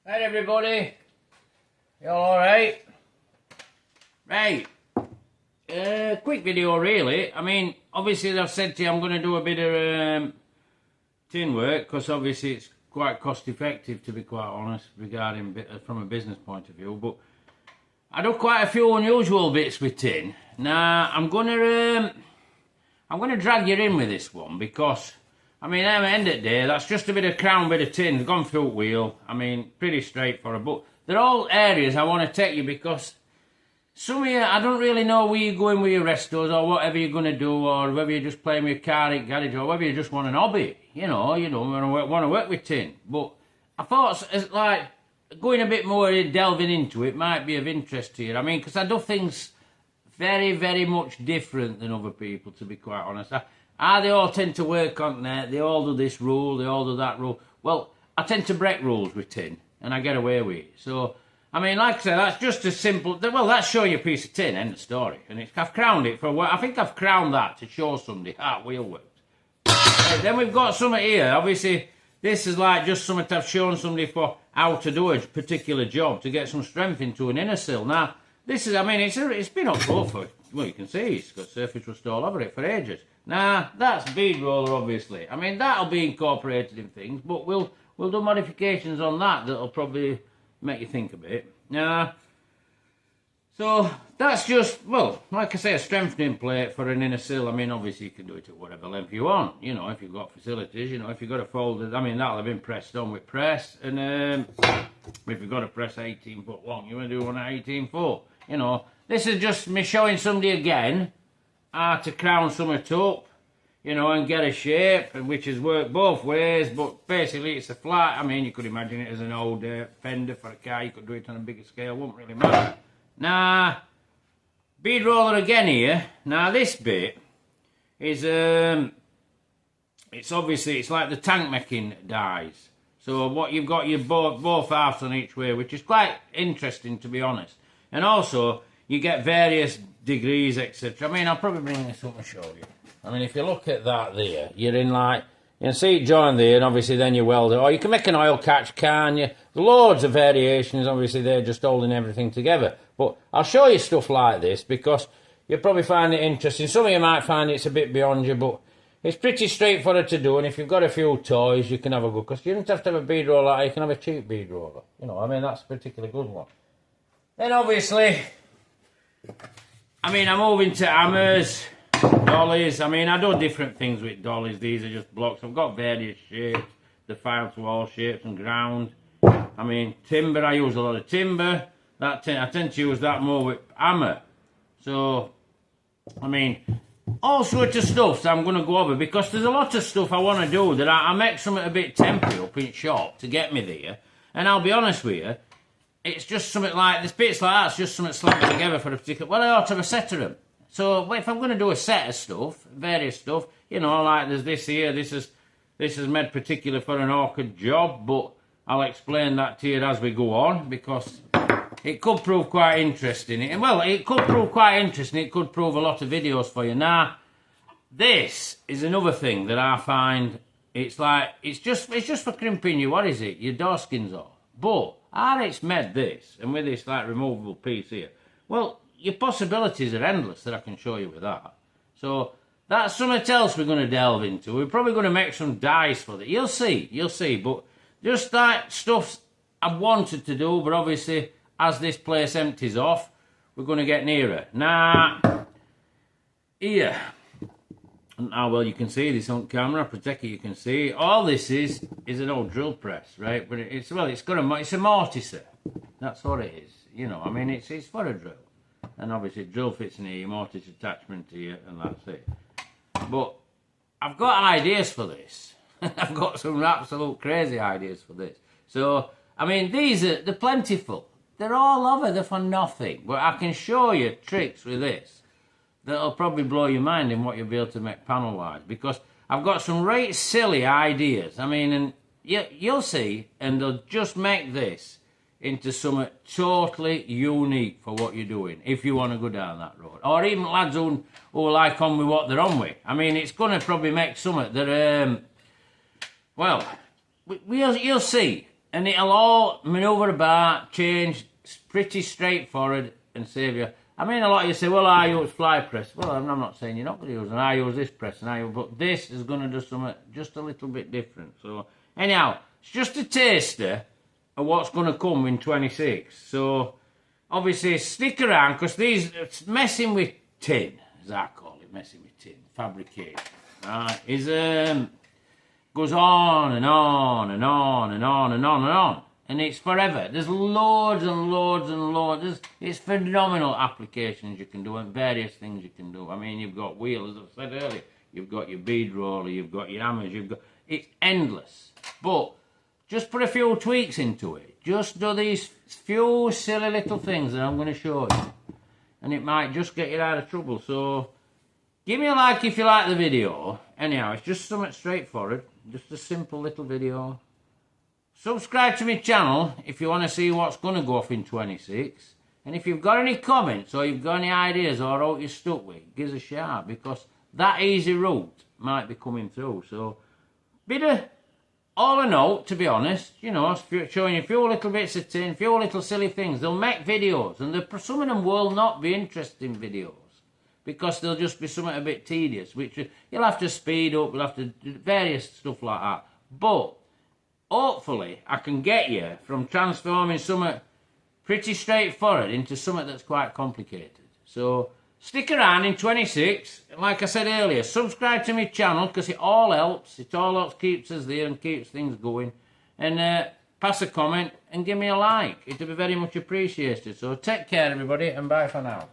Right, everybody, you all alright? Right, quick video really. I mean, obviously I've said to you I'm going to do a bit of tin work, because obviously it's quite cost effective, to be quite honest, regarding from a business point of view. But I do quite a few unusual bits with tin. Now I'm going to drag you in with this one, because I mean, at the end of the day, that's just a bit of crown, bit of tin, gone through wheel. I mean, pretty straightforward. But they're all areas I want to take you, because some of you, I don't really know where you're going with your restos or whatever you're going to do, or whether you're just playing with your car in garage, or whether you just want an hobby. You don't want to work with tin. But I thought, it's like, going a bit more delving into it might be of interest to you. I mean, because I do things very, very much different than other people, to be quite honest. They all tend to work on that. They all do this rule, they all do that rule. Well, I tend to break rules with tin, and I get away with it. So, I mean, like I said, that's just as simple. Well, that's showing you a piece of tin, end of story. And I've crowned it for a while. I think I've crowned that to show somebody how wheel works. Then we've got something here. Obviously, this is like just something I've shown somebody for how to do a particular job to get some strength into an inner sill. Now, this is, I mean, it's been up for, well, you can see it's got surface rust all over it for ages. Now, that's bead roller, obviously. I mean, that'll be incorporated in things, but we'll do modifications on that that'll probably make you think a bit. Now, so that's just, well, like I say, a strengthening plate for an inner sill. I mean, obviously you can do it at whatever length you want, you know, if you've got facilities, you know, if you've got a folded, I mean, that'll have been pressed on with press, and if you've got a press 18 foot long, you want to do one at 18 foot, you know. This is just me showing somebody again how to crown something up, you know, and get a shape, and which has worked both ways. But basically it's a flat. I mean, you could imagine it as an old fender for a car. You could do it on a bigger scale, wouldn't really matter. Now, bead roller again here. Now this bit is it's obviously, it's like the tank making dies. So what you've got, your both halves on each way, which is quite interesting, to be honest. And also you get various degrees, etc. I mean, I'll probably bring this up and show you. I mean, if you look at that there, you're in like, you can see it joined there, and obviously then you weld it. Or you can make an oil catch, can you? Loads of variations, obviously they're just holding everything together. But I'll show you stuff like this, because you'll probably find it interesting. Some of you might find it's a bit beyond you, but it's pretty straightforward to do. And if you've got a few toys, you can have a go. Because you don't have to have a bead roller, you can have a cheap bead roller. You know, I mean, that's a particularly good one. Then obviously, I mean, I'm moving to hammers, dollies. I mean, I do different things with dollies. These are just blocks. I've got various shapes, the file to wall shapes and ground. I mean, timber, I use a lot of timber. I tend to use that more with hammer. So, I mean, all sorts of stuff that I'm going to go over, because there's a lot of stuff I want to do that I make something a bit temporary up in shop to get me there. And I'll be honest with you, it's just something like, this bits like that's just something slapped together for a particular, well, I ought to have a set of them. So if I'm going to do a set of stuff, various stuff, you know, like there's this here, this is made particular for an orchid job, but I'll explain that to you as we go on, because it could prove quite interesting. And well, it could prove quite interesting, it could prove a lot of videos for you. Now, this is another thing that I find, it's like, it's just for crimping your, what is it, your door skins off. But RX made this, and with this like removable piece here, well, your possibilities are endless that I can show you with that. So that's something else we're going to delve into. We're probably going to make some dies for that. You'll see. But just that stuff I wanted to do, but obviously as this place empties off, we're going to get nearer. Now, here, now, well, you can see this on camera. Protect it, you can see. All this is an old drill press, right? But it's a mortiser. That's what it is. You know, I mean, it's for a drill. And obviously drill fits in here, mortise attachment here, and that's it. But I've got ideas for this. I've got some absolute crazy ideas for this. So, I mean, they're plentiful. They're all over, they're for nothing. But I can show you tricks with this that'll probably blow your mind in what you'll be able to make panel-wise. Because I've got some right silly ideas. I mean, and you'll see, and they'll just make this into something totally unique for what you're doing, if you want to go down that road. Or even lads who like on with what they're on with. I mean, it's going to probably make something that, well, you'll see. and it'll all manoeuvre about, change, pretty straightforward and save you. I mean, a lot of you say, well, I use fly press. Well, I'm not saying you're not going to use it. I use this press, but this is going to do something just a little bit different. So, anyhow, it's just a taster of what's going to come in 26. So, obviously, stick around, because it's messing with tin, as I call it, messing with tin, fabrication, right, goes on and on and on and on and on and on. And it's forever. There's loads and loads and loads. It's phenomenal applications you can do and various things you can do. I mean, you've got wheels, as I said earlier. You've got your bead roller, you've got your hammers, it's endless. But just put a few tweaks into it. Just do these few silly little things that I'm going to show you. And it might just get you out of trouble. So, give me a like if you like the video. Anyhow, it's just something straightforward. Just a simple little video. Subscribe to my channel if you want to see what's going to go off in 26. And if you've got any comments or you've got any ideas or what you're stuck with, give us a shout, because that easy route might be coming through. So, bit of all a note, to be honest, you know, showing you a few little bits of tin, a few little silly things. They'll make videos, and some of them will not be interesting videos, because they'll just be something a bit tedious, which you'll have to speed up, you'll have to do various stuff like that. But hopefully, I can get you from transforming something pretty straightforward into something that's quite complicated. So, stick around in 26. Like I said earlier, subscribe to my channel, because it all helps. It all helps, keeps us there and keeps things going. And pass a comment and give me a like. It'd be very much appreciated. So, take care, everybody, and bye for now.